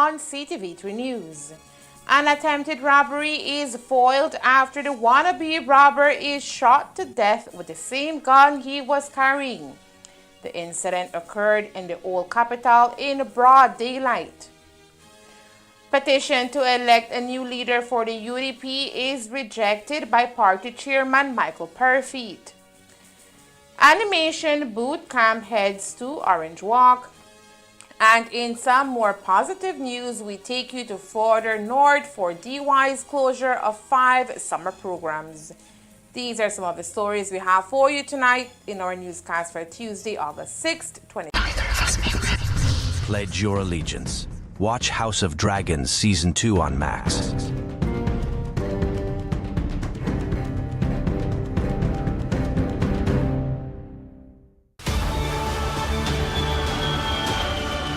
on CTV3 News. An attempted robbery is foiled after the wannabe robber is shot to death with the same gun he was carrying. The incident occurred in the old capital in broad daylight. Petition to elect a new leader for the UDP is rejected by party chairman Michael Perfeet. Animation boot camp heads to Orange Walk. And in some more positive news, we take you to further north for DY's closure of 5 summer programs. These are some of the stories we have for you tonight in our newscast for Tuesday, August 6th, 2020. Pledge your allegiance. Watch House of Dragons Season 2 on Max.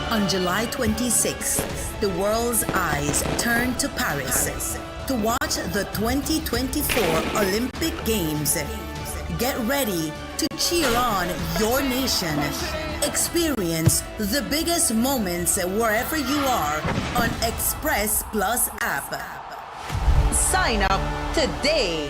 On July 26th, the world's eyes turned to Paris to watch the 2024 Olympic Games. Get ready to cheer on your nation. Experience the biggest moments wherever you are on Express Plus app. Sign up today.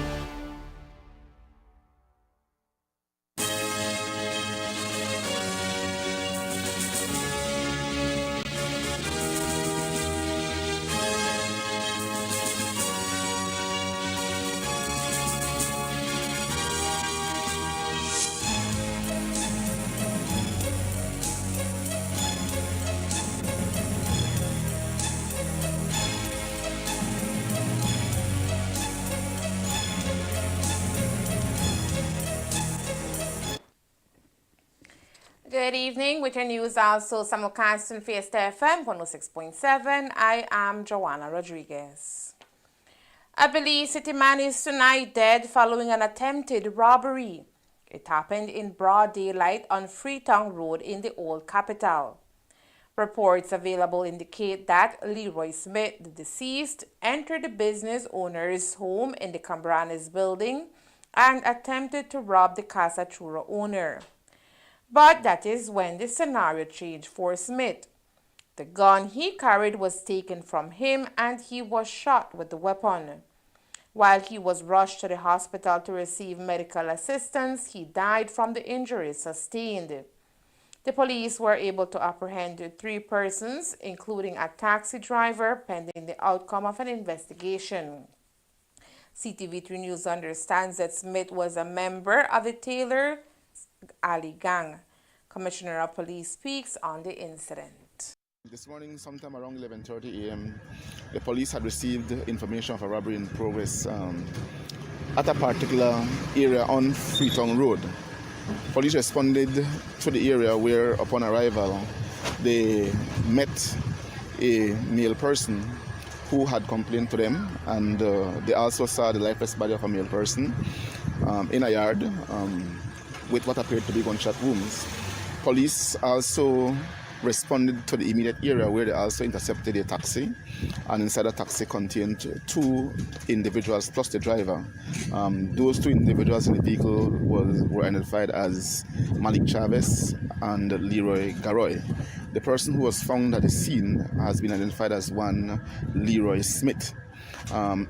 Good evening. With your news also simulcast on Fiesta FM 106.7. I am Joanna Rodriguez. A Belize city man is tonight dead following an attempted robbery. It happened in broad daylight on Freetown Road in the old capital. Reports available indicate that Leroy Smith, the deceased, entered the business owner's home in the Cambranes building and attempted to rob the Casa Churro owner. But that is when the scenario changed for Smith. The gun he carried was taken from him and he was shot with the weapon. While he was rushed to the hospital to receive medical assistance, he died from the injuries sustained. The police were able to apprehend 3 persons, including a taxi driver, pending the outcome of an investigation. CTV3 News understands that Smith was a member of the Taylor Ali gang. Commissioner of Police speaks on the incident. This morning, sometime around 11:30 a.m., the police had received information of a robbery in progress at a particular area on Freetown Road. Police responded to the area where, upon arrival, they met a male person who had complained to them, and they also saw the lifeless body of a male person in a yard with what appeared to be gunshot wounds. Police also responded to the immediate area where they also intercepted a taxi, and inside the taxi contained 2 individuals plus the driver. Those 2 individuals in the vehicle were identified as Malik Chavez and Leroy Garoy. The person who was found at the scene has been identified as one Leroy Smith.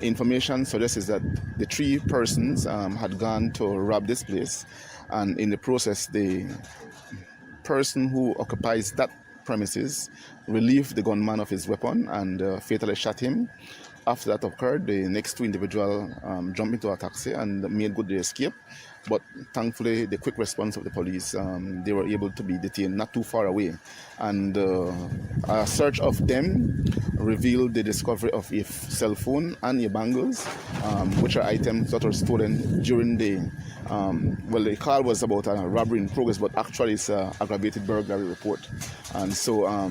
Information suggests that the 3 persons had gone to rob this place, and in the process the person who occupies that premises relieved the gunman of his weapon and fatally shot him. After that occurred, the next 2 individuals jumped into a taxi and made good their escape. But thankfully, the quick response of the police, they were able to be detained not too far away. And a search of them revealed the discovery of a cell phone and a bangles, which are items that were stolen during the, the call was about a robbery in progress, but actually it's an aggravated burglary report. And so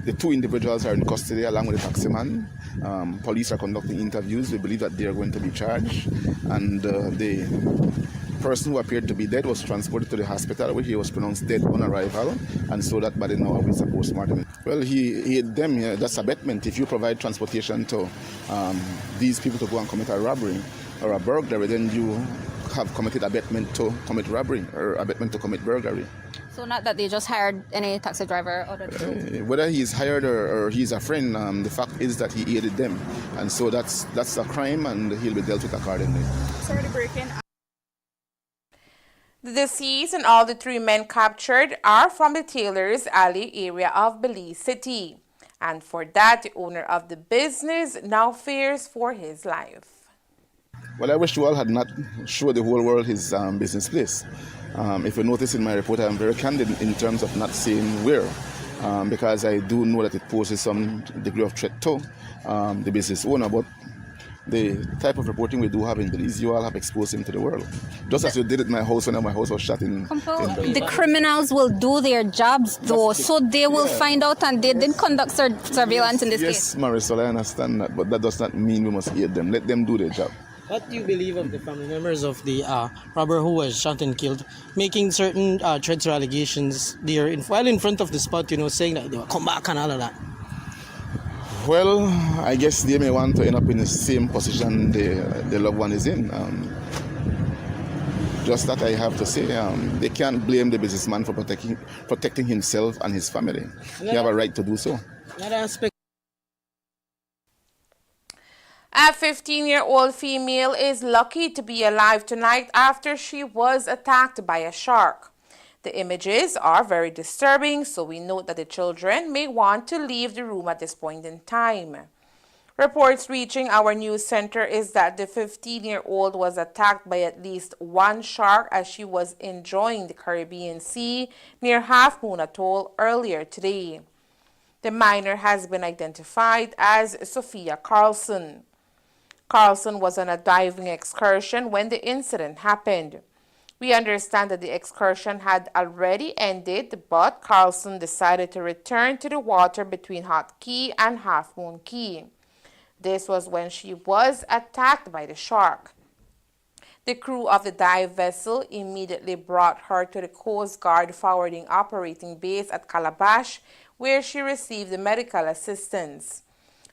the 2 individuals are in custody along with the taximan. Police are conducting interviews. We believe that they are going to be charged. And the person who appeared to be dead was transported to the hospital where he was pronounced dead on arrival, and so that body now awaits a postmortem. Well, that's abetment. If you provide transportation to these people to go and commit a robbery or a burglary, then you have committed abetment to commit robbery or abetment to commit burglary. So not that they just hired any taxi driver or Whether he's hired or he's a friend, the fact is that he aided them. And so that's a crime and he'll be dealt with accordingly. Sorry to break in. The deceased and all the 3 men captured are from the Taylor's Alley area of Belize City. And for that, the owner of the business now fears for his life. Well, I wish you all had not showed the whole world his business place. If you notice in my report, I'm very candid in terms of not saying where, because I do know that it poses some degree of threat to the business owner. But the type of reporting we do have in Belize, you all have exposed him to the world. Just as you did at my house when my house was shut in Belize. The criminals will do their jobs though, so they will find out, and they did conduct surveillance in this case. Yes, Marisol, I understand that, but that does not mean we must aid them. Let them do their job. What do you believe of the family members of the robber who was shot and killed, making certain threats or allegations there while in front of the spot, saying that they will come back and all of that? Well, I guess they may want to end up in the same position the loved one is in. Just that I have to say, they can't blame the businessman for protecting himself and his family. They have a right to do so. Another aspect. A 15-year-old female is lucky to be alive tonight after she was attacked by a shark. The images are very disturbing, so we note that the children may want to leave the room at this point in time. Reports reaching our news center is that the 15-year-old was attacked by at least 1 shark as she was enjoying the Caribbean Sea near Half Moon Atoll earlier today. The minor has been identified as Sophia Carlson. Carlson was on a diving excursion when the incident happened. We understand that the excursion had already ended, but Carlson decided to return to the water between Hot Key and Half Moon Key. This was when she was attacked by the shark. The crew of the dive vessel immediately brought her to the Coast Guard forwarding operating base at Calabash, where she received the medical assistance.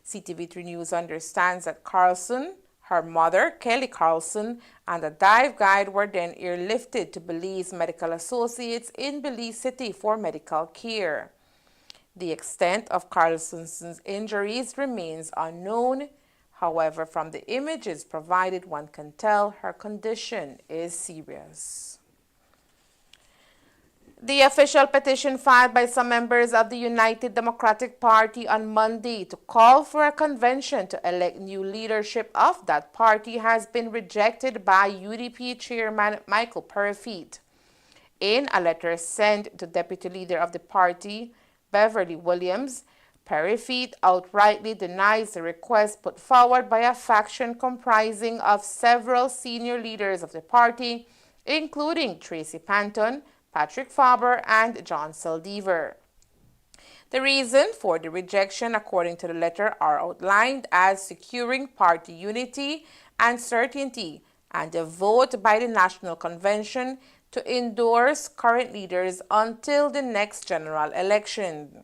CTV3 News understands that Carlson, her mother, Kelly Carlson, and a dive guide were then airlifted to Belize Medical Associates in Belize City for medical care. The extent of Carlson's injuries remains unknown. However, from the images provided, one can tell her condition is serious. The official petition filed by some members of the United Democratic Party on Monday to call for a convention to elect new leadership of that party has been rejected by UDP Chairman Michael Perifeet. In a letter sent to Deputy Leader of the party, Beverly Williams, Perifeet outrightly denies the request put forward by a faction comprising of several senior leaders of the party, including Tracy Panton, Patrick Faber, and John Saldivar. The reason for the rejection, according to the letter, are outlined as securing party unity and certainty and a vote by the National Convention to endorse current leaders until the next general election.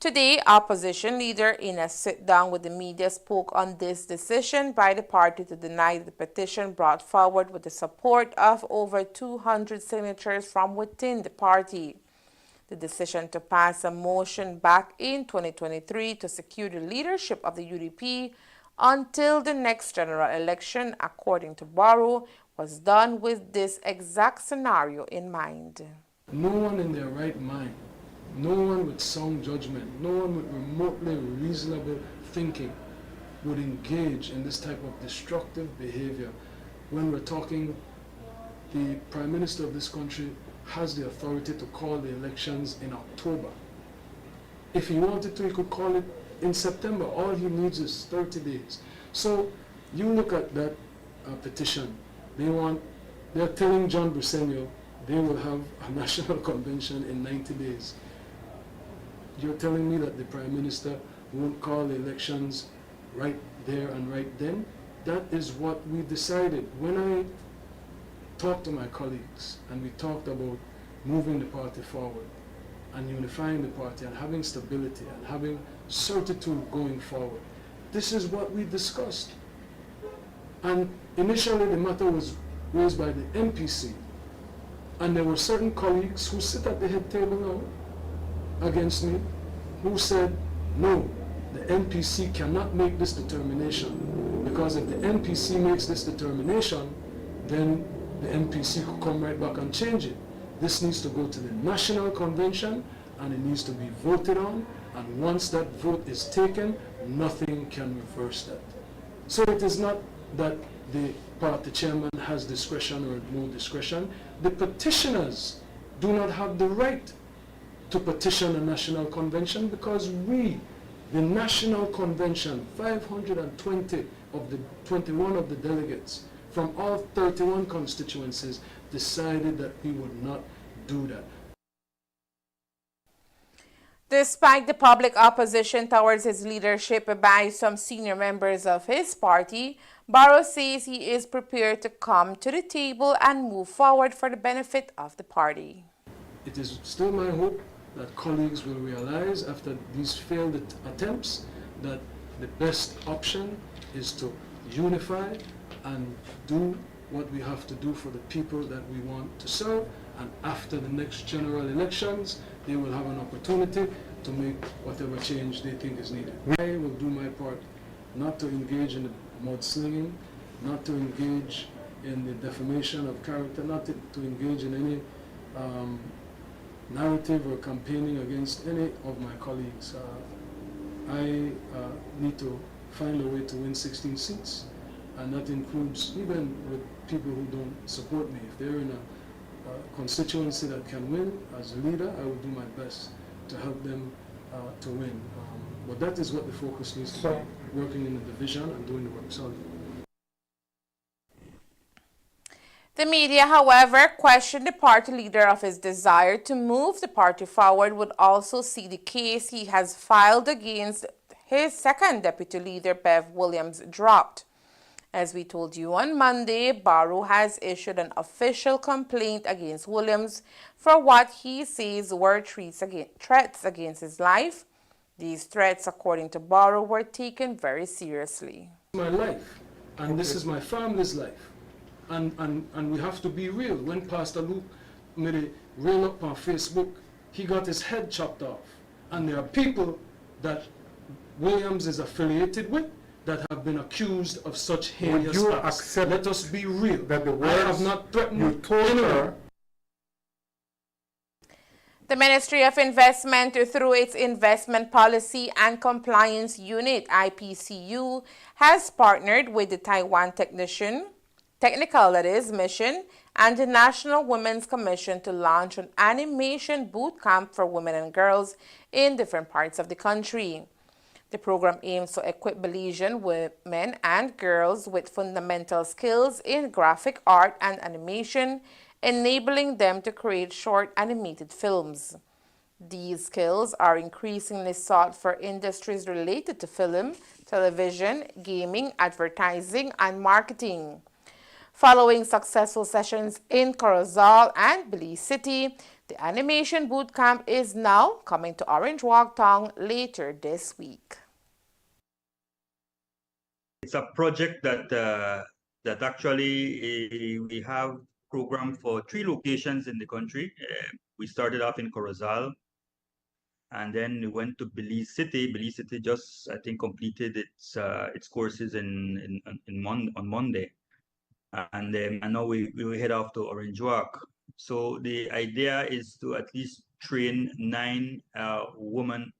Today, opposition leader in a sit-down with the media spoke on this decision by the party to deny the petition brought forward with the support of over 200 signatures from within the party. The decision to pass a motion back in 2023 to secure the leadership of the UDP until the next general election, according to Barrow, was done with this exact scenario in mind. No one in their right mind, no one with sound judgment, no one with remotely reasonable thinking would engage in this type of destructive behavior when we're talking the Prime Minister of this country has the authority to call the elections in October. If he wanted to, he could call it in September. All he needs is 30 days. So you look at that petition. They're telling John Briceño they will have a national convention in 90 days. You're telling me that the Prime Minister won't call the elections right there and right then? That is what we decided. When I talked to my colleagues and we talked about moving the party forward and unifying the party and having stability and having certitude going forward, this is what we discussed. And initially the matter was raised by the MPC And there were certain colleagues who sit at the head table now against me who said, no, the NPC cannot make this determination, because if the NPC makes this determination, then the NPC could come right back and change it. This needs to go to the National Convention and it needs to be voted on, and once that vote is taken, nothing can reverse that. So it is not that the party chairman has discretion or no discretion. The petitioners do not have the right to petition a national convention, because we, the National Convention, 520 of the 21 of the delegates from all 31 constituencies decided that we would not do that. Despite the public opposition towards his leadership by some senior members of his party, Barrow says he is prepared to come to the table and move forward for the benefit of the party. It is still my hope that colleagues will realize after these failed attempts that the best option is to unify and do what we have to do for the people that we want to serve, and after the next general elections they will have an opportunity to make whatever change they think is needed. I will do my part not to engage in the mudslinging, not to engage in the defamation of character, not to engage in any narrative or campaigning against any of my colleagues. I need to find a way to win 16 seats, and that includes even with people who don't support me. If they're in a constituency that can win, as a leader, I will do my best to help them to win. But that is what the focus needs to be, working in the division and doing the work solidly. The media, however, questioned the party leader of his desire to move the party forward would also see the case he has filed against his second deputy leader, Bev Williams, dropped. As we told you on Monday, Barrow has issued an official complaint against Williams for what he says were threats against his life. These threats, according to Barrow, were taken very seriously. My life, and this is my family's life. And we have to be real. When Pastor Luke made a reel up on Facebook, he got his head chopped off. And there are people that Williams is affiliated with that have been accused of such heinous acts. Let us be real. That the I have not threatened you told her. The Ministry of Investment, through its Investment Policy and Compliance Unit, IPCU, has partnered with the Taiwan Technical Mission and the National Women's Commission to launch an animation boot camp for women and girls in different parts of the country. The program aims to equip Belizean women and girls with fundamental skills in graphic art and animation, enabling them to create short animated films. These skills are increasingly sought for industries related to film, television, gaming, advertising, and marketing. Following successful sessions in Corozal and Belize City, the animation bootcamp is now coming to Orange Walk Town later this week. It's a project that actually we have programmed for 3 locations in the country. We started off in Corozal, and then we went to Belize City. Belize City just, I think, completed its courses on Monday. And now we head off to Orange Walk. So the idea is to at least train 9 women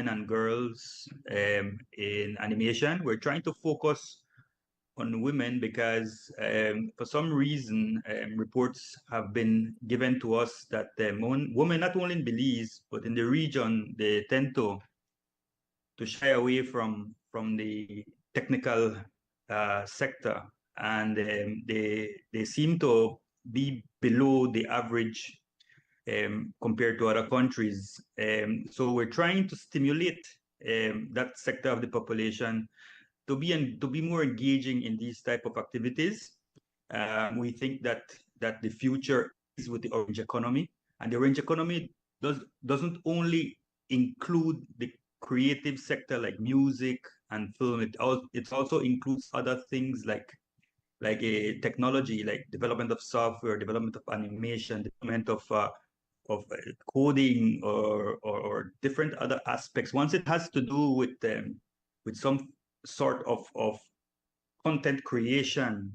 and girls in animation. We're trying to focus on women because for some reason reports have been given to us that women, not only in Belize but in the region, they tend to shy away from the technical sector, and they seem to be below the average compared to other countries. So we're trying to stimulate that sector of the population to be more engaging in these type of activities. We think that the future is with the orange economy, and the orange economy doesn't only include the creative sector like music and film. It also includes other things like like a technology, like development of software, development of animation, development of coding or different other aspects. Once it has to do with some sort of content creation,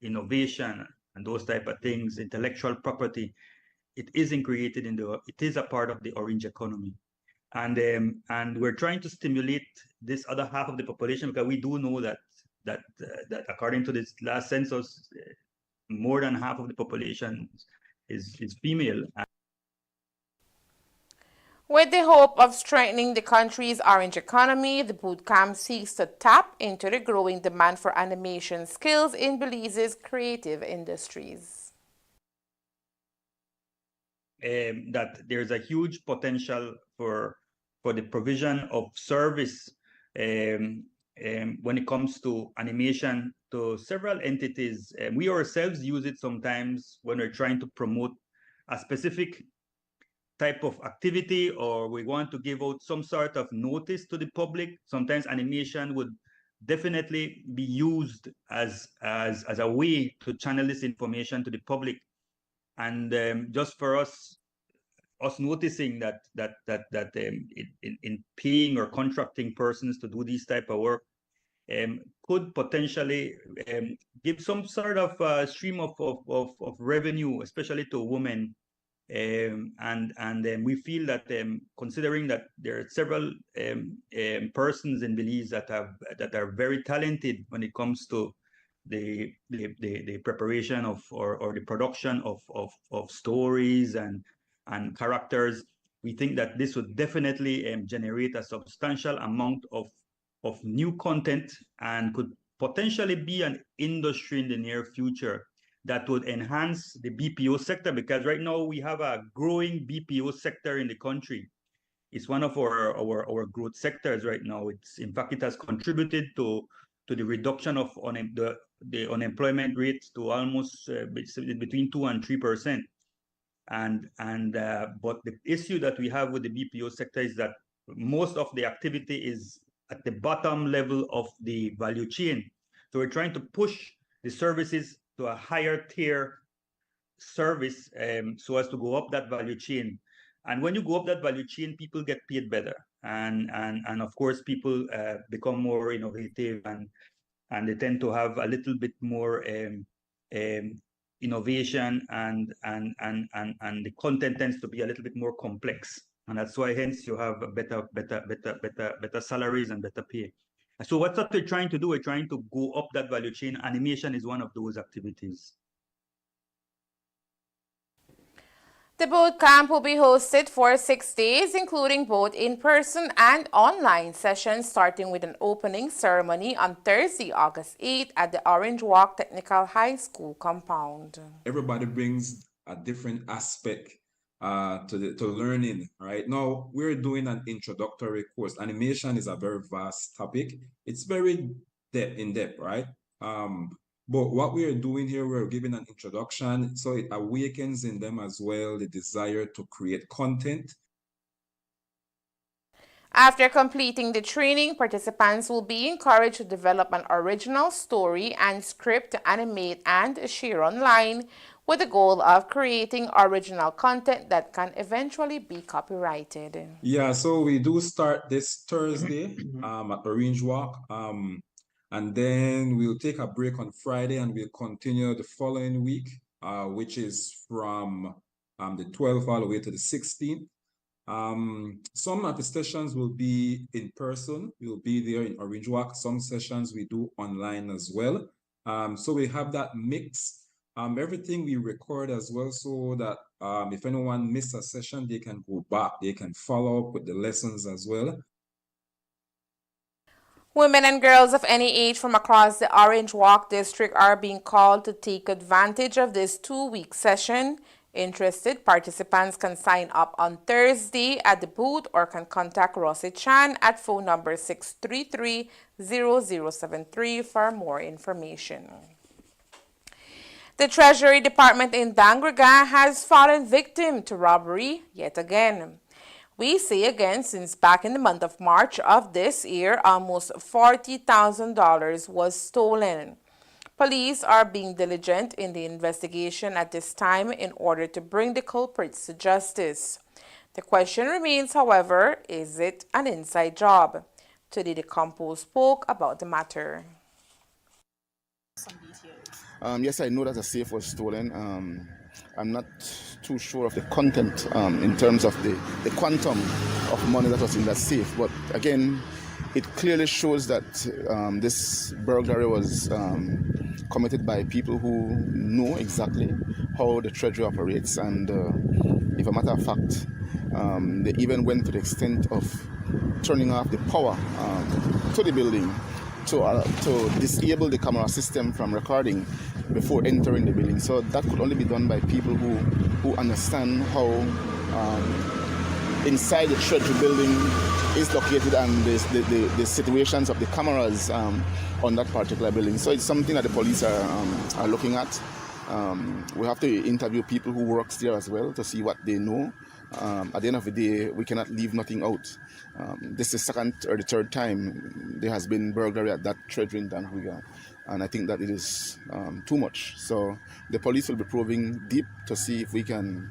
innovation, and those type of things, intellectual property, it isn't created it is a part of the orange economy. And we're trying to stimulate this other half of the population, because we do know that according to this last census, more than half of the population is female. With the hope of strengthening the country's orange economy, the bootcamp seeks to tap into the growing demand for animation skills in Belize's creative industries. That there's a huge potential for the provision of service when it comes to animation to several entities. We ourselves use it sometimes when we're trying to promote a specific type of activity, or we want to give out some sort of notice to the public. Sometimes animation would definitely be used as a way to channel this information to the public. And just for us noticing that in paying or contracting persons to do this type of work could potentially give some sort of stream of revenue, especially to women. And we feel that considering that there are several persons in Belize that are very talented when it comes to the preparation of or the production of stories and characters, we think that this would definitely generate a substantial amount of new content, and could potentially be an industry in the near future that would enhance the BPO sector, because right now we have a growing BPO sector in the country. It's one of our growth sectors right now. In fact, it has contributed to the reduction of the unemployment rate to almost between 2 and 3%. But the issue that we have with the BPO sector is that most of the activity is at the bottom level of the value chain. So we're trying to push the services to a higher tier service, so as to go up that value chain. And when you go up that value chain, people get paid better, and of course people become more innovative, and they tend to have a little bit more innovation, and the content tends to be a little bit more complex, and that's why hence you have better salaries and better pay. So what's what we're trying to do? We're trying to go up that value chain. Animation is one of those activities. The boot camp will be hosted for 6 days, including both in-person and online sessions, starting with an opening ceremony on Thursday, August 8th at the Orange Walk Technical High School compound. Everybody brings a different aspect to learning. Right now, we're doing an introductory course. Animation is a very vast topic. It's very in depth, right? But what we are doing here, we're giving an introduction, so it awakens in them as well the desire to create content. After completing the training, participants will be encouraged to develop an original story and script to animate and share online, with the goal of creating original content that can eventually be copyrighted. Yeah, so we do start this Thursday at Orange Walk. And then we'll take a break on Friday, and we'll continue the following week, which is from the 12th all the way to the 16th. Some of the sessions will be in person. We'll be there in Orange Walk. Some sessions we do online as well. So we have that mix. Everything we record as well, so that if anyone missed a session, they can go back. They can follow up with the lessons as well. Women and girls of any age from across the Orange Walk district are being called to take advantage of this 2-week session. Interested participants can sign up on Thursday at the booth, or can contact Rossi Chan at phone number 633-0073 for more information. The Treasury Department in Dangraga has fallen victim to robbery yet again. We say again, since back in the month of March of this year, almost $40,000 was stolen. Police are being diligent in the investigation at this time in order to bring the culprits to justice. The question remains, however, is it an inside job? Today, the Telecom spoke about the matter. Yes, I know that a safe was stolen. I'm not too sure of the content in terms of the quantum of money that was in that safe. But again, it clearly shows that this burglary was committed by people who know exactly how the Treasury operates. And if a matter of fact, they even went to the extent of turning off the power to the building to disable the camera system from recording before entering the building. So that could only be done by people who understand how inside the Treasury building is located and the situations of the cameras on that particular building. So it's something that the police are looking at. We have to interview people who work there as well to see what they know. At the end of the day, we cannot leave nothing out. This is the second or the third time there has been burglary at that Treasury in Danhuiga, and I think that it is too much. So the police will be probing deep to see if we can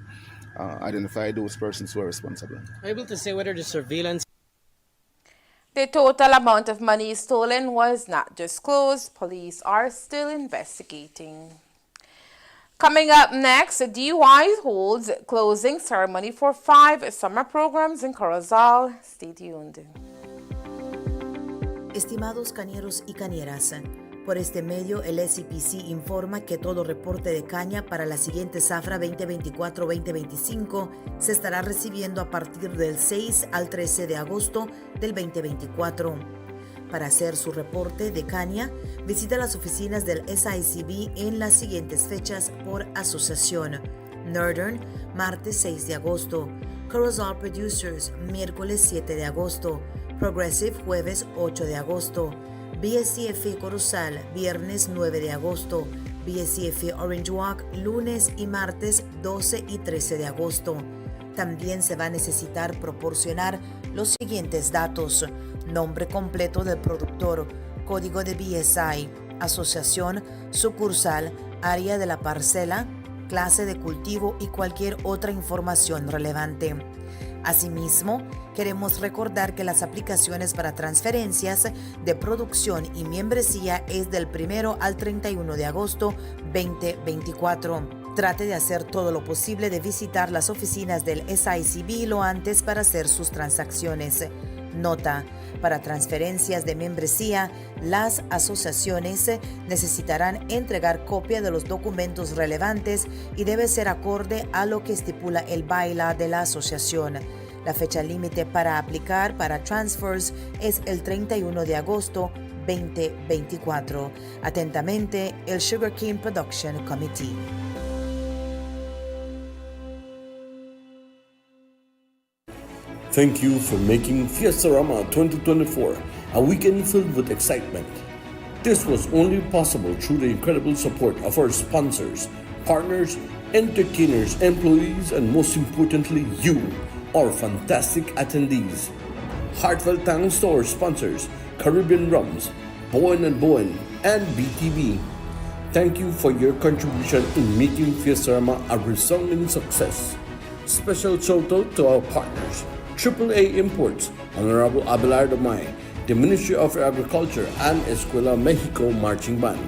identify those persons who are responsible. Able to say whether the surveillance. The total amount of money stolen was not disclosed. Police are still investigating. Coming up next, DUI holds closing ceremony for 5 summer programs in Corozal. Stay tuned. Estimados cañeros y cañeras, por este medio el SCPC informa que todo reporte de caña para la siguiente zafra 2024-2025 se estará recibiendo a partir del 6 al 13 de agosto del 2024. Para hacer su reporte de caña, visita las oficinas del SICB en las siguientes fechas por asociación. Northern, martes 6 de agosto. Corozal Producers, miércoles 7 de agosto. Progressive, jueves 8 de agosto. BSCF Corozal, viernes 9 de agosto. BSCF Orange Walk, lunes y martes 12 y 13 de agosto. También se va a necesitar proporcionar los siguientes datos: nombre completo del productor, código de BSI, asociación, sucursal, área de la parcela, clase de cultivo y cualquier otra información relevante. Asimismo, queremos recordar que las aplicaciones para transferencias de producción y membresía es del 1 al 31 de agosto 2024. Trate de hacer todo lo posible de visitar las oficinas del SICB lo antes para hacer sus transacciones. Nota: para transferencias de membresía, las asociaciones necesitarán entregar copia de los documentos relevantes y debe ser acorde a lo que estipula el bylaw de la asociación. La fecha límite para aplicar para transfers es el 31 de agosto 2024. Atentamente, el Sugarcane Production Committee. Thank you for making Fiestarama 2024 a weekend filled with excitement. This was only possible through the incredible support of our sponsors, partners, entertainers, employees, and most importantly, you, our fantastic attendees. Heartfelt thanks to our sponsors, Caribbean Rums, Bowen & Bowen, and BTV. Thank you for your contribution in making Fiestarama a resounding success. Special shout out to our partners, AAA Imports, Honorable Abelardo May, the Ministry of Agriculture, and Escuela Mexico Marching Band.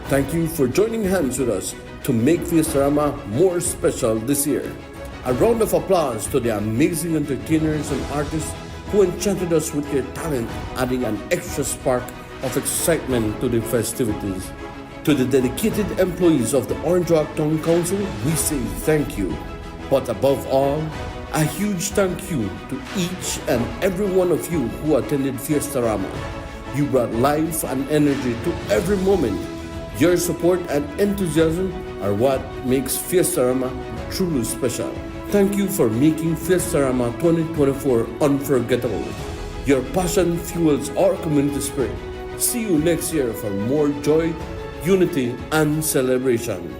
Thank you for joining hands with us to make Fiestarama more special this year. A round of applause to the amazing entertainers and artists who enchanted us with their talent, adding an extra spark of excitement to the festivities. To the dedicated employees of the Orange Walk Town Council, we say thank you. But above all, a huge thank you to each and every one of you who attended Fiestarama. You brought life and energy to every moment. Your support and enthusiasm are what makes Fiestarama truly special. Thank you for making Fiestarama 2024 unforgettable. Your passion fuels our community spirit. See you next year for more joy, unity, and celebration.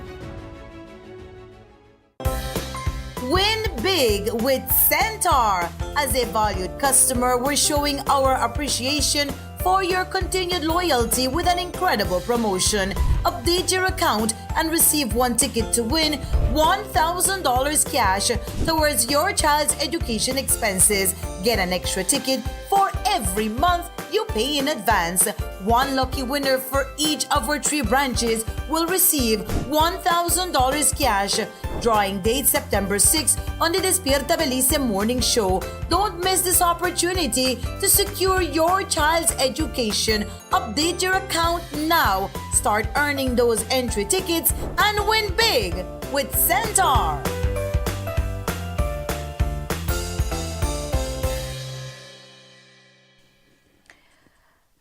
Win big with Centaur. As a valued customer, we're showing our appreciation for your continued loyalty with an incredible promotion. Update your account and receive one ticket to win $1,000 cash towards your child's education expenses. Get an extra ticket for every month you pay in advance. One lucky winner for each of our 3 branches will receive $1,000 cash. Drawing date September 6 on the Despierta Belice morning show. Don't miss this opportunity to secure your child's education. Update your account now. Start earning those entry tickets and win big with Centaur.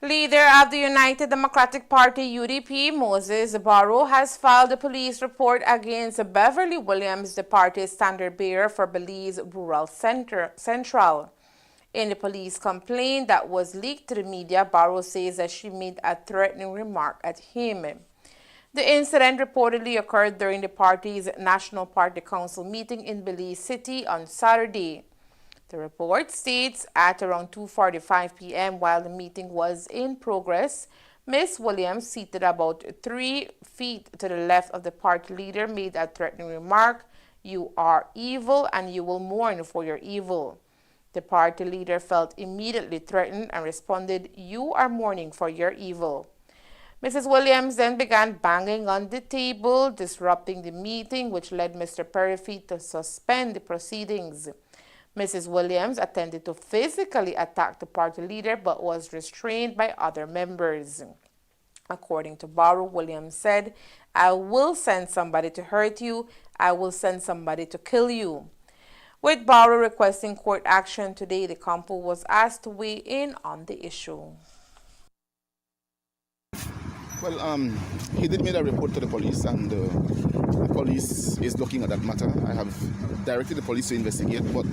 Leader of the United Democratic Party UDP, Moses Barrow, has filed a police report against Beverly Williams, the party's standard bearer for Belize Rural Central. In the police complaint that was leaked to the media, Barrow says that she made a threatening remark at him. The incident reportedly occurred during the party's National Party Council meeting in Belize City on Saturday. The report states at around 2:45 p.m. while the meeting was in progress, Ms. Williams, seated about 3 feet to the left of the party leader, made a threatening remark, "You are evil and you will mourn for your evil." The party leader felt immediately threatened and responded, "You are mourning for your evil." Mrs. Williams then began banging on the table, disrupting the meeting, which led Mr. Perifeet to suspend the proceedings. Mrs. Williams attempted to physically attack the party leader but was restrained by other members. According to Barrow, Williams said, "I will send somebody to hurt you. I will send somebody to kill you." With Barrow requesting court action today, the couple was asked to weigh in on the issue. Well, he did make a report to the police, and the police is looking at that matter. I have directed the police to investigate, but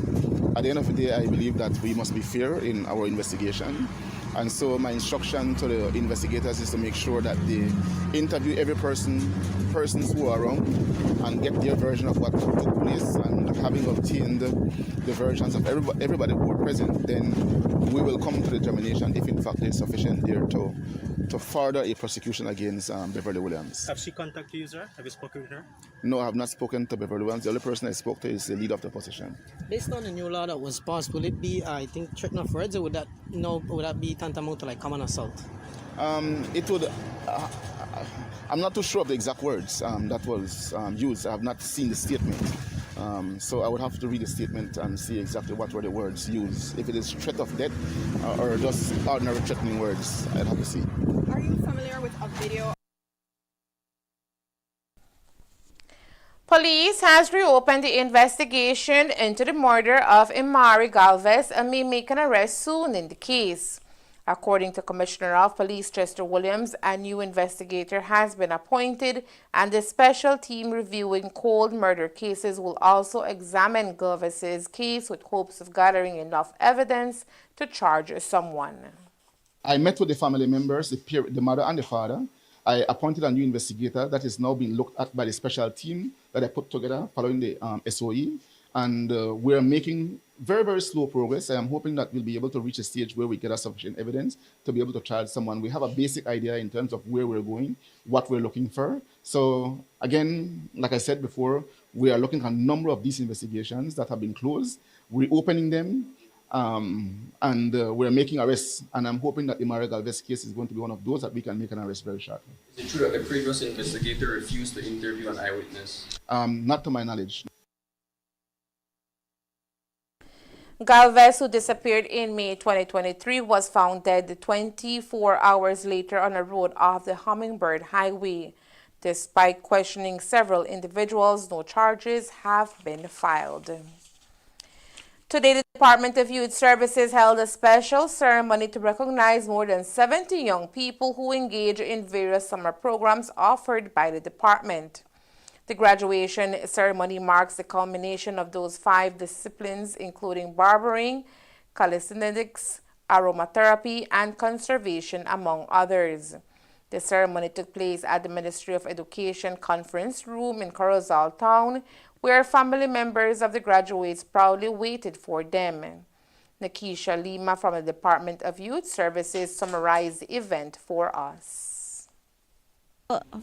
at the end of the day, I believe that we must be fair in our investigation. And so my instruction to the investigators is to make sure that they interview every persons who are around and get their version of what took place. And having obtained the versions of everybody who were present, then we will come to the determination if in fact there is sufficient there to further a prosecution against Beverly Williams. Have she contacted you, sir? Have you spoken with her? No, I have not spoken to Beverly Williams. The only person I spoke to is the leader of the opposition. Based on the new law that was passed, will it be, I think, threat of words, or would that be tantamount to like common assault? It would. I'm not too sure of the exact words that was used. I have not seen the statement, so I would have to read the statement and see exactly what were the words used. If it is threat of death or just ordinary threatening words, I'd have to see. Are you familiar with a video? Police has reopened the investigation into the murder of Imari Galvez and may make an arrest soon in the case. According to Commissioner of Police Chester Williams, a new investigator has been appointed, and the special team reviewing cold murder cases will also examine Galvez's case with hopes of gathering enough evidence to charge someone. I met with the family members, the mother and the father. I appointed a new investigator that is now being looked at by the special team that I put together following the SOE. And we're making very, very slow progress. I am hoping that we'll be able to reach a stage where we get sufficient evidence to be able to charge someone. We have a basic idea in terms of where we're going, what we're looking for. So again, like I said before, we are looking at a number of these investigations that have been closed, reopening them, and we're making arrests. And I'm hoping that the Imari Galvez case is going to be one of those that we can make an arrest very shortly. Is it true that the previous investigator refused to interview an eyewitness? Not to my knowledge. Galvez, who disappeared in May 2023, was found dead 24 hours later on a road off the Hummingbird Highway. Despite questioning several individuals, no charges have been filed. Today, the Department of Youth Services held a special ceremony to recognize more than 70 young people who engage in various summer programs offered by the department. The graduation ceremony marks the culmination of those 5 disciplines, including barbering, calisthenics, aromatherapy, and conservation, among others. The ceremony took place at the Ministry of Education Conference Room in Corozal Town, where family members of the graduates proudly waited for them. Nikisha Lima from the Department of Youth Services summarized the event for us.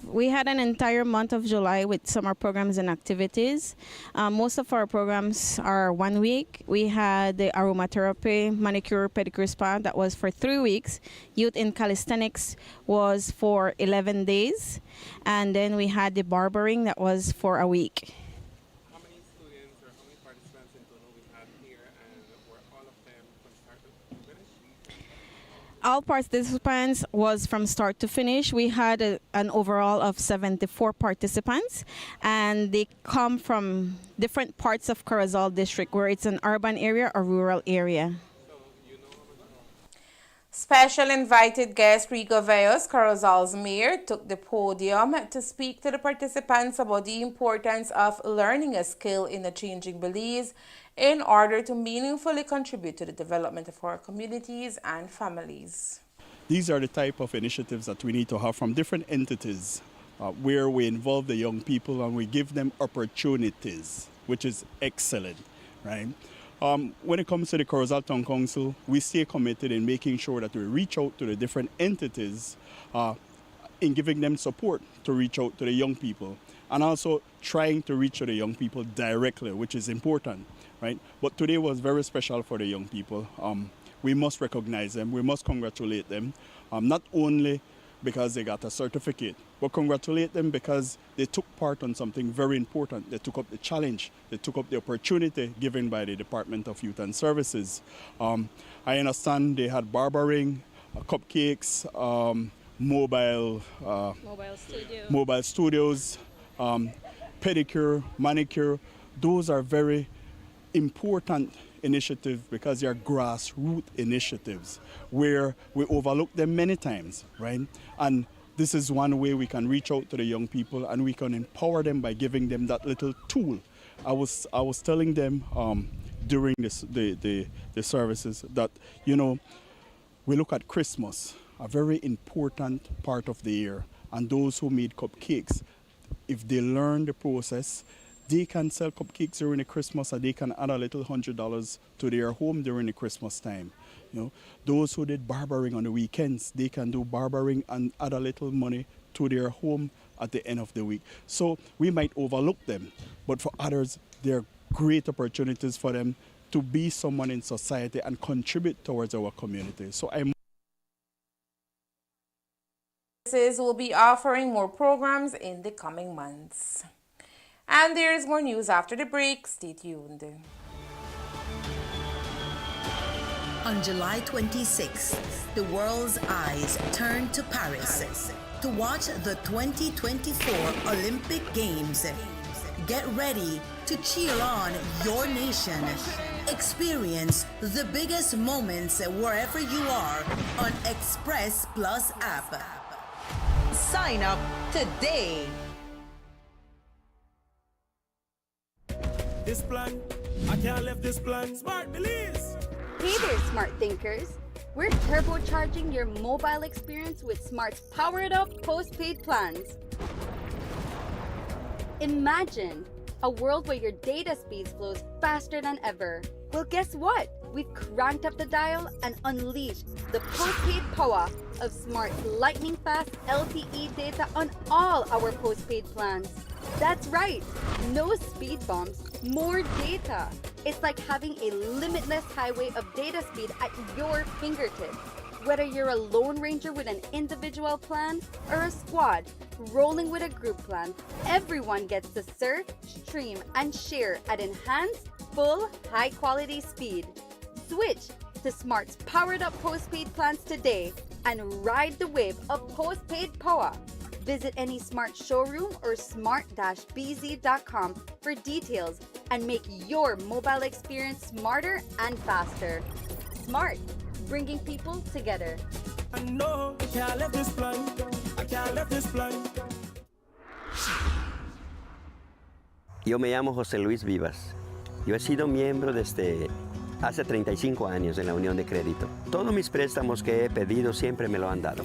We had an entire month of July with summer programs and activities. Most of our programs are 1 week. We had the aromatherapy, manicure, pedicure spa that was for 3 weeks. Youth in calisthenics was for 11 days. And then we had the barbering that was for a week. How many students or how many participants in total we had here, and were all of them from start to finish? All participants was from start to finish. We had an overall of 74 participants, and they come from different parts of Corozal district, where it's an urban area or rural area. Special invited guest Rigo Veos, Corozal's mayor, took the podium to speak to the participants about the importance of learning a skill in the changing beliefs in order to meaningfully contribute to the development of our communities and families. These are the type of initiatives that we need to have from different entities where we involve the young people and we give them opportunities, which is excellent, right? When it comes to the Corozal Town Council, we stay committed in making sure that we reach out to the different entities in giving them support to reach out to the young people, and also trying to reach to the young people directly, which is important, right? But today was very special for the young people. We must recognize them, we must congratulate them, not only because they got a certificate, but congratulate them because they took part on something very important. They took up the challenge, they took up the opportunity given by the Department of Youth and Services. I understand they had barbering, cupcakes, mobile studios, pedicure, manicure. Those are very important initiatives because they are grassroots initiatives where we overlook them many times, right? And this is one way we can reach out to the young people and we can empower them by giving them that little tool. I was telling them during the services that, you know, we look at Christmas, a very important part of the year, and those who made cupcakes, if they learn the process, they can sell cupcakes during the Christmas, and they can add a little $100 to their home during the Christmas time. You know, those who did barbering on the weekends, they can do barbering and add a little money to their home at the end of the week. So we might overlook them, but for others, there are great opportunities for them to be someone in society and contribute towards our community. So will be offering more programs in the coming months. And there is more news after the break. Stay tuned. On July 26th, the world's eyes turned to Paris to watch the 2024 Olympic Games. Get ready to cheer on your nation. Experience the biggest moments wherever you are on Express Plus app. Sign up today. This plan, I can't leave this plan. Smart Belize. Hey there, smart thinkers. We're turbocharging your mobile experience with Smart's powered up postpaid plans. Imagine a world where your data speeds flows faster than ever. Well, guess what? We've cranked up the dial and unleashed the postpaid power of Smart's lightning fast LTE data on all our postpaid plans. That's right, no speed bumps, more data. It's like having a limitless highway of data speed at your fingertips. Whether you're a Lone Ranger with an individual plan or a squad rolling with a group plan, everyone gets to surf, stream, and share at enhanced, full, high-quality speed. Switch to Smart's powered-up postpaid plans today and ride the wave of postpaid power. Visit any Smart showroom or smart-bz.com for details and make your mobile experience smarter and faster. Smart, bringing people together. No, I can't leave this plan. I can't leave this plan. Yo me llamo José Luis Vivas. Yo he sido miembro desde hace 35 años en la Unión de Crédito. Todos mis préstamos que he pedido siempre me lo han dado.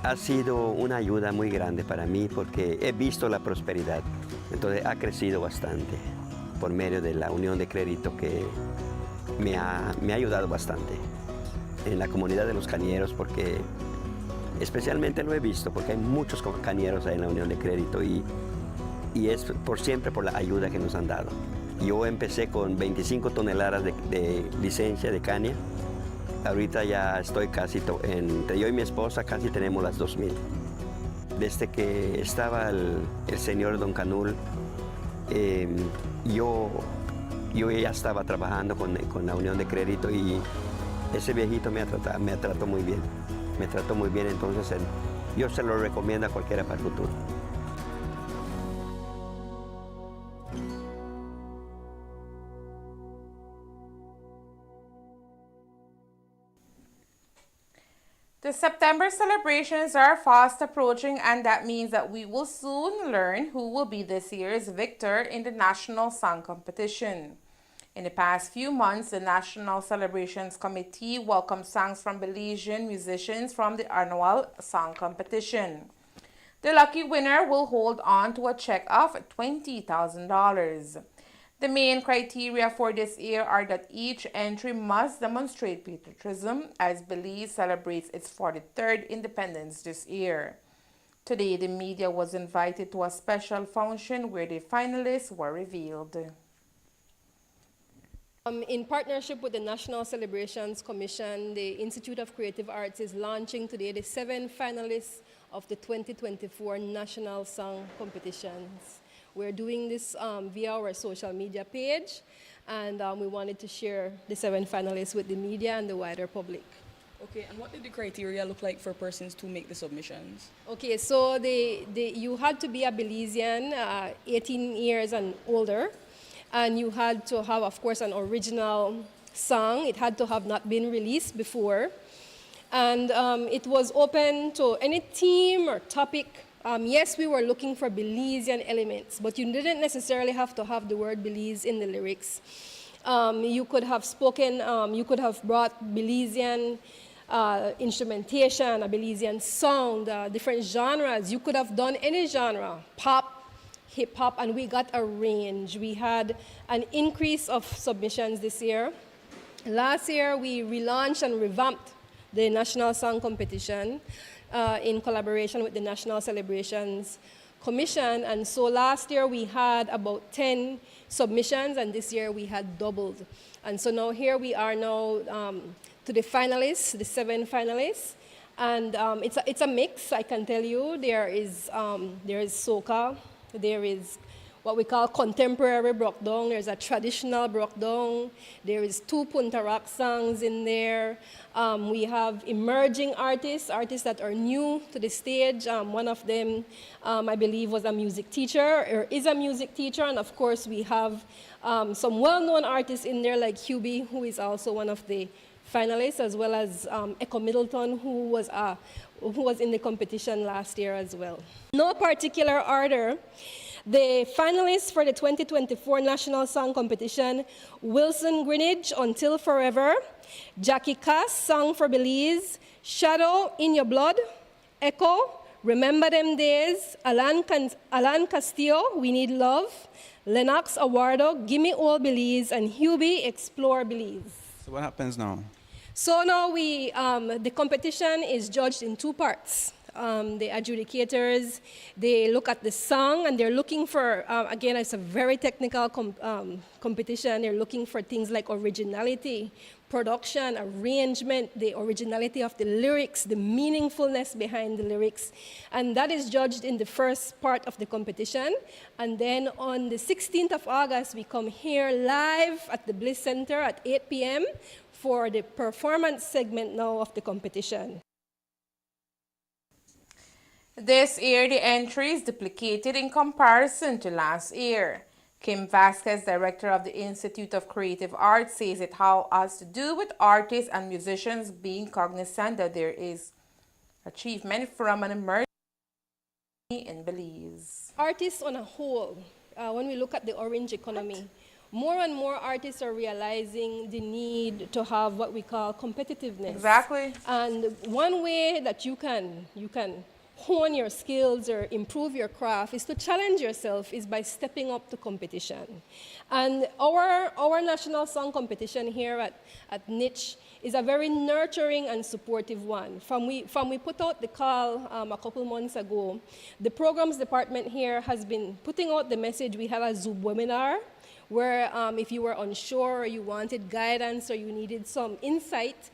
Ha sido una ayuda muy grande para mí porque he visto la prosperidad. Entonces ha crecido bastante por medio de la Unión de Crédito que me ha ayudado bastante en la comunidad de los cañeros, porque especialmente lo he visto porque hay muchos cañeros ahí en la Unión de Crédito y es siempre por la ayuda que nos han dado. Yo empecé con 25 toneladas de licencia de caña. Ahorita ya estoy casi, entre yo y mi esposa casi tenemos las 2,000. Desde que estaba el señor Don Canul, yo ya estaba trabajando con la Unión de Crédito y ese viejito me trató muy bien. Me trató muy bien, entonces yo se lo recomiendo a cualquiera para el futuro. The September celebrations are fast approaching, and that means that we will soon learn who will be this year's victor in the National Song Competition. In the past few months, the National Celebrations Committee welcomed songs from Belizean musicians from the annual song competition. The lucky winner will hold on to a check of $20,000. The main criteria for this year are that each entry must demonstrate patriotism as Belize celebrates its 43rd independence this year. Today, the media was invited to a special function where the finalists were revealed. In partnership with the National Celebrations Commission, the Institute of Creative Arts is launching today the 7 finalists of the 2024 National Song Competitions. We're doing this via our social media page, and we wanted to share the 7 finalists with the media and the wider public. Okay, and what did the criteria look like for persons to make the submissions? Okay, so you had to be a Belizean, 18 years and older, and you had to have, of course, an original song. It had to have not been released before. And it was open to any theme or topic. Yes, we were looking for Belizean elements, but you didn't necessarily have to have the word Belize in the lyrics. You could have you could have brought Belizean instrumentation, a Belizean sound, different genres. You could have done any genre, pop, hip hop, and we got a range. We had an increase of submissions this year. Last year, we relaunched and revamped the National Song Competition in collaboration with the National Celebrations Commission. And so last year we had about 10 submissions, and this year we had doubled. And so now here we are now to the finalists, the 7 finalists. And it's a mix, I can tell you. There is soca, there is what we call contemporary breakdown, there's a traditional breakdown, there is 2 Punta Rock songs in there. We have emerging artists that are new to the stage. One of them, I believe, was a music teacher, or is a music teacher, and of course we have some well-known artists in there like Hubie, who is also one of the finalists, as well as Echo Middleton, who was in the competition last year as well. No particular order. The finalists for the 2024 National Song Competition: Wilson Greenidge, Until Forever; Jackie Cass, Song for Belize; Shadow, In Your Blood; Echo, Remember Them Days; Alan Castillo, We Need Love; Lennox Awardo, Gimme All Belize; and Hubie, Explore Belize. So what happens now? So now the competition is judged in 2 parts. The adjudicators, they look at the song and they're looking for, again, it's a very technical competition. They're looking for things like originality, production, arrangement, the originality of the lyrics, the meaningfulness behind the lyrics. And that is judged in the first part of the competition. And then on the 16th of August, we come here live at the Bliss Center at 8 p.m. for the performance segment now of the competition. This year, the entries duplicated in comparison to last year. Kim Vasquez, director of the Institute of Creative Arts, says it has to do with artists and musicians being cognizant that there is achievement from an emerging in Belize. Artists on a whole, when we look at the orange economy, more and more artists are realizing the need to have what we call competitiveness. Exactly. And one way that you can hone your skills or improve your craft, is to challenge yourself, is by stepping up to competition. And our national song competition here at Niche is a very nurturing and supportive one. From we put out the call a couple months ago, the programs department here has been putting out the message. We had a Zoom webinar where if you were unsure or you wanted guidance or you needed some insight,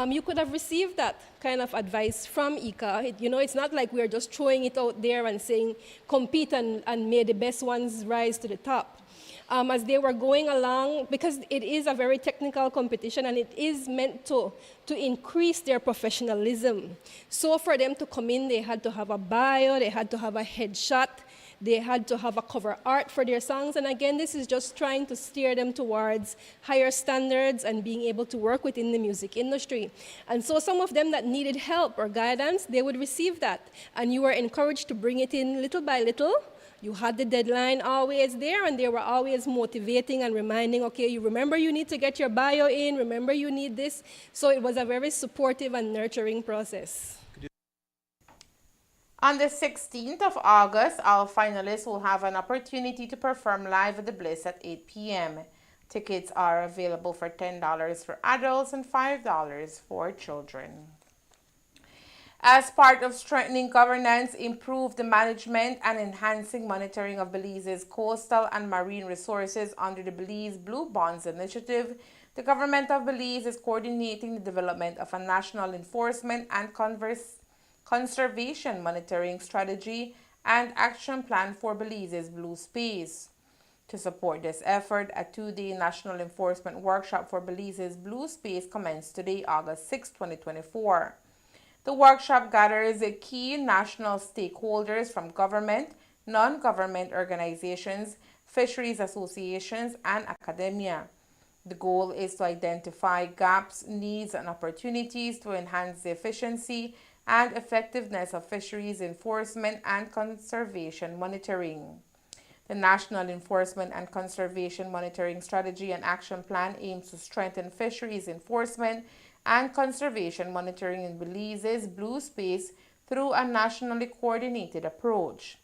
you could have received that kind of advice from ICA. It's not like we're just throwing it out there and saying, compete and may the best ones rise to the top. As they were going along, because it is a very technical competition and it is meant to increase their professionalism. So for them to come in, they had to have a bio, they had to have a headshot, they had to have a cover art for their songs. And again, this is just trying to steer them towards higher standards and being able to work within the music industry. And so some of them that needed help or guidance, they would receive that. And you were encouraged to bring it in little by little. You had the deadline always there, and they were always motivating and reminding, okay, you remember you need to get your bio in, remember you need this. So it was a very supportive and nurturing process. On the 16th of August, our finalists will have an opportunity to perform live at the Bliss at 8 p.m. Tickets are available for $10 for adults and $5 for children. As part of strengthening governance, improve the management and enhancing monitoring of Belize's coastal and marine resources under the Belize Blue Bonds Initiative, the government of Belize is coordinating the development of a national enforcement and conservation monitoring strategy and action plan for Belize's blue space. To support this effort, a two-day national enforcement workshop for Belize's blue space commenced today, August 6, 2024. The workshop gathers key national stakeholders from government, non-government organizations, fisheries associations, and academia. The goal is to identify gaps, needs, and opportunities to enhance the efficiency and effectiveness of fisheries enforcement and conservation monitoring. The National Enforcement and Conservation Monitoring Strategy and Action Plan aims to strengthen fisheries enforcement and conservation monitoring in Belize's blue space through a nationally coordinated approach.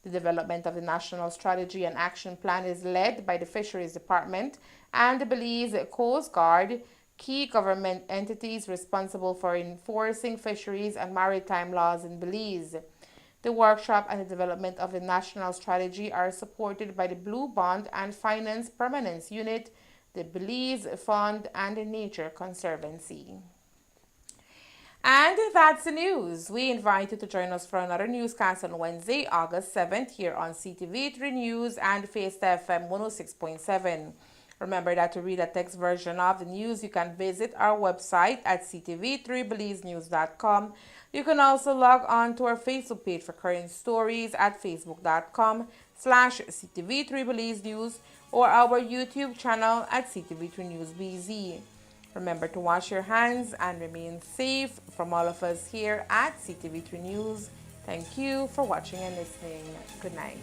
The development of the National Strategy and Action Plan is led by the Fisheries Department and the Belize Coast Guard, key government entities responsible for enforcing fisheries and maritime laws in Belize. The workshop and the development of the national strategy are supported by the Blue Bond and Finance Permanence Unit, the Belize Fund, and the Nature Conservancy. And that's the news. We invite you to join us for another newscast on Wednesday, August 7th, here on CTV3 News and Fiesta FM 106.7. Remember that to read a text version of the news, you can visit our website at ctv3belizenews.com. You can also log on to our Facebook page for current stories at facebook.com/ctv3belizenews or our YouTube channel at CTV3 News BZ. Remember to wash your hands and remain safe. From all of us here at CTV3 News, thank you for watching and listening. Good night.